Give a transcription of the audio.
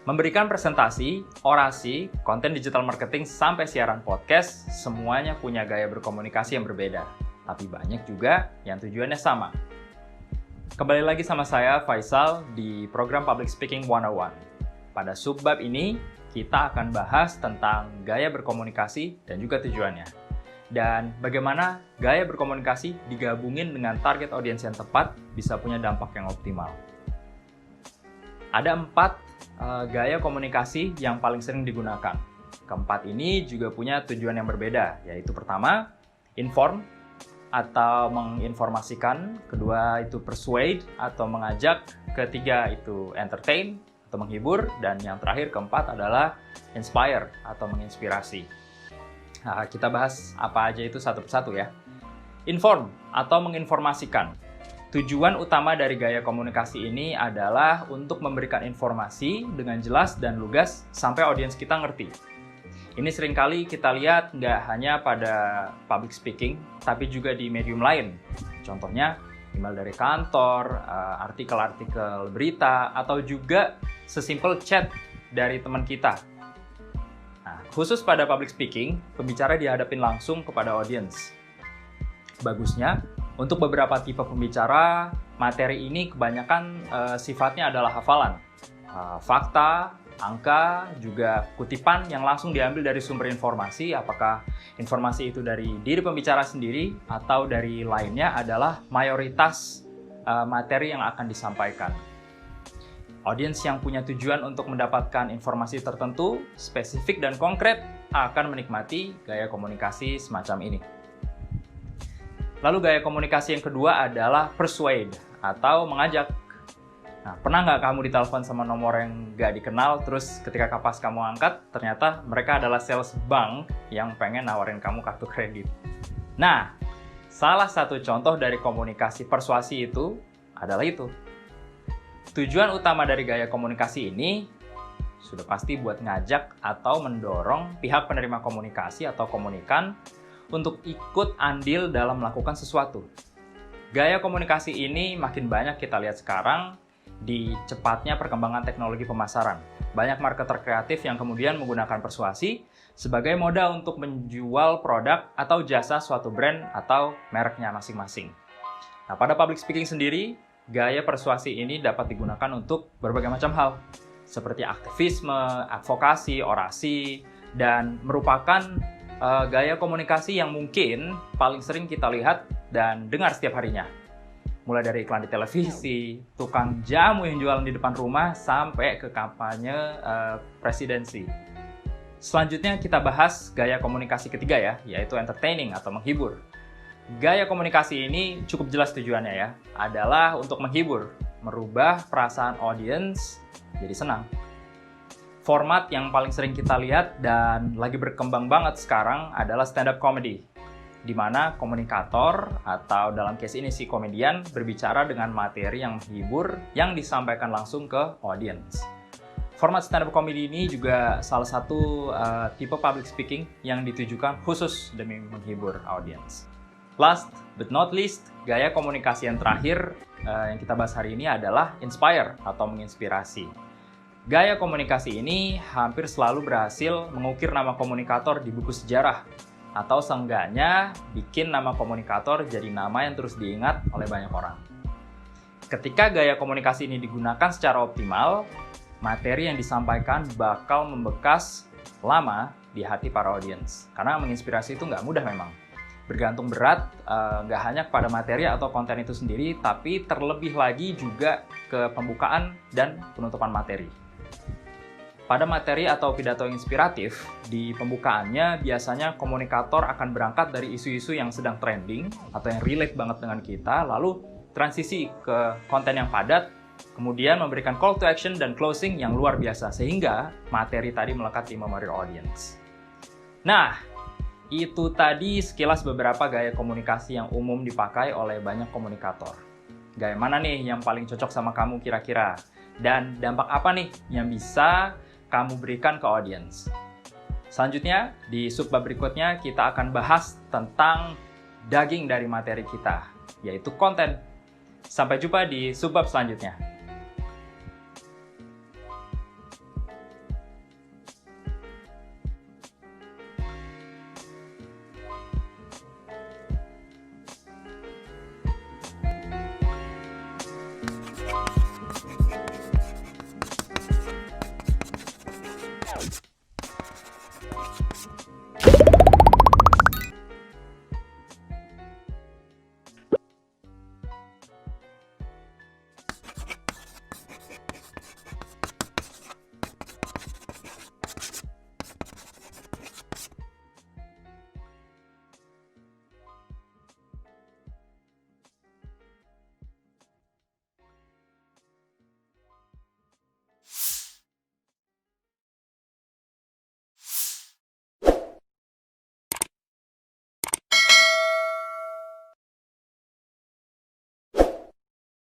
Memberikan presentasi, orasi, konten digital marketing, sampai siaran podcast, semuanya punya gaya berkomunikasi yang berbeda. Tapi banyak juga yang tujuannya sama. Kembali lagi sama saya, Faisal, di program Public Speaking 101. Pada subbab ini, kita akan bahas tentang gaya berkomunikasi dan juga tujuannya. Dan bagaimana gaya berkomunikasi digabungin dengan target audiens yang tepat bisa punya dampak yang optimal. Ada 4 gaya komunikasi yang paling sering digunakan. Keempat ini juga punya tujuan yang berbeda, yaitu pertama, inform atau menginformasikan, kedua itu persuade atau mengajak, ketiga itu entertain atau menghibur, dan yang terakhir keempat adalah inspire atau menginspirasi. Nah, kita bahas apa aja itu satu persatu ya. Inform atau menginformasikan. Tujuan utama dari gaya komunikasi ini adalah untuk memberikan informasi dengan jelas dan lugas sampai audiens kita ngerti. Ini seringkali kita lihat nggak hanya pada public speaking, tapi juga di medium lain. Contohnya, email dari kantor, artikel-artikel berita, atau juga sesimpel chat dari teman kita. Nah, khusus pada public speaking, pembicara dihadapin langsung kepada audiens. Bagusnya, untuk beberapa tipe pembicara, materi ini kebanyakan sifatnya adalah hafalan. Fakta, angka, juga kutipan yang langsung diambil dari sumber informasi, apakah informasi itu dari diri pembicara sendiri atau dari lainnya adalah mayoritas materi yang akan disampaikan. Audiens yang punya tujuan untuk mendapatkan informasi tertentu, spesifik dan konkret, akan menikmati gaya komunikasi semacam ini. Lalu gaya komunikasi yang kedua adalah persuade atau mengajak. Nah, pernah nggak kamu ditelepon sama nomor yang nggak dikenal, terus ketika pas kamu angkat, ternyata mereka adalah sales bank yang pengen nawarin kamu kartu kredit. Nah, salah satu contoh dari komunikasi persuasi itu adalah itu. Tujuan utama dari gaya komunikasi ini sudah pasti buat ngajak atau mendorong pihak penerima komunikasi atau komunikan untuk ikut andil dalam melakukan sesuatu. Gaya komunikasi ini makin banyak kita lihat sekarang di cepatnya perkembangan teknologi pemasaran. Banyak marketer kreatif yang kemudian menggunakan persuasi sebagai moda untuk menjual produk atau jasa suatu brand atau mereknya masing-masing. Nah, pada public speaking sendiri, gaya persuasi ini dapat digunakan untuk berbagai macam hal, seperti aktivisme, advokasi, orasi, dan merupakan gaya komunikasi yang mungkin paling sering kita lihat dan dengar setiap harinya. Mulai dari iklan di televisi, tukang jamu yang jualan di depan rumah, sampai ke kampanye presidensi. Selanjutnya kita bahas gaya komunikasi ketiga ya, yaitu entertaining atau menghibur. Gaya komunikasi ini cukup jelas tujuannya ya, adalah untuk menghibur, merubah perasaan audiens jadi senang. Format yang paling sering kita lihat dan lagi berkembang banget sekarang adalah stand-up comedy, di mana komunikator atau dalam case ini si komedian berbicara dengan materi yang menghibur yang disampaikan langsung ke audience. Format stand-up comedy ini juga salah satu tipe public speaking yang ditujukan khusus demi menghibur audience. Last but not least, gaya komunikasi yang terakhir yang kita bahas hari ini adalah inspire atau menginspirasi. Gaya komunikasi ini hampir selalu berhasil mengukir nama komunikator di buku sejarah, atau seenggaknya bikin nama komunikator jadi nama yang terus diingat oleh banyak orang. Ketika gaya komunikasi ini digunakan secara optimal, materi yang disampaikan bakal membekas lama di hati para audiens. Karena menginspirasi itu nggak mudah memang. Bergantung berat, nggak hanya kepada materi atau konten itu sendiri, tapi terlebih lagi juga ke pembukaan dan penutupan materi. Pada materi atau pidato inspiratif, di pembukaannya biasanya komunikator akan berangkat dari isu-isu yang sedang trending atau yang relate banget dengan kita, lalu transisi ke konten yang padat, kemudian memberikan call to action dan closing yang luar biasa, sehingga materi tadi melekat di memori audience. Nah, itu tadi sekilas beberapa gaya komunikasi yang umum dipakai oleh banyak komunikator. Gaya mana nih yang paling cocok sama kamu kira-kira? Dan dampak apa nih yang bisa kamu berikan ke audiens? Selanjutnya, di subbab berikutnya kita akan bahas tentang daging dari materi kita, yaitu konten. Sampai jumpa di subbab selanjutnya.